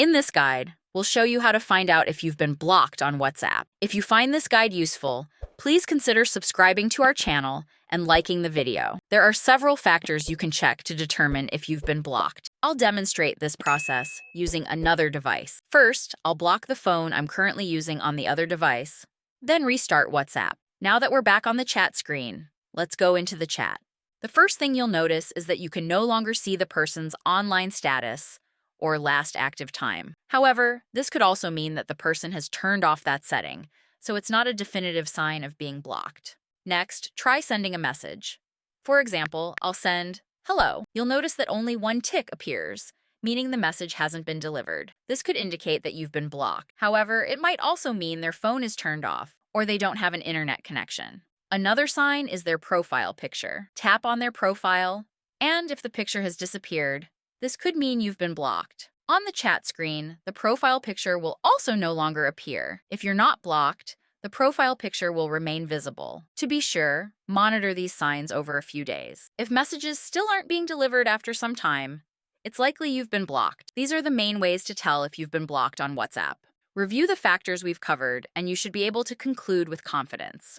In this guide, we'll show you how to find out if you've been blocked on WhatsApp. If you find this guide useful, please consider subscribing to our channel and liking the video. There are several factors you can check to determine if you've been blocked. I'll demonstrate this process using another device. First, I'll block the phone I'm currently using on the other device, then restart WhatsApp. Now that we're back on the chat screen, let's go into the chat. The first thing you'll notice is that you can no longer see the person's online status or last active time. However, this could also mean that the person has turned off that setting, so it's not a definitive sign of being blocked. Next, try sending a message. For example, I'll send, "Hello." You'll notice that only one tick appears, meaning the message hasn't been delivered. This could indicate that you've been blocked. However, it might also mean their phone is turned off or they don't have an internet connection. Another sign is their profile picture. Tap on their profile, and if the picture has disappeared, this could mean you've been blocked. On the chat screen, the profile picture will also no longer appear. If you're not blocked, the profile picture will remain visible. To be sure, monitor these signs over a few days. If messages still aren't being delivered after some time, it's likely you've been blocked. These are the main ways to tell if you've been blocked on WhatsApp. Review the factors we've covered, and you should be able to conclude with confidence.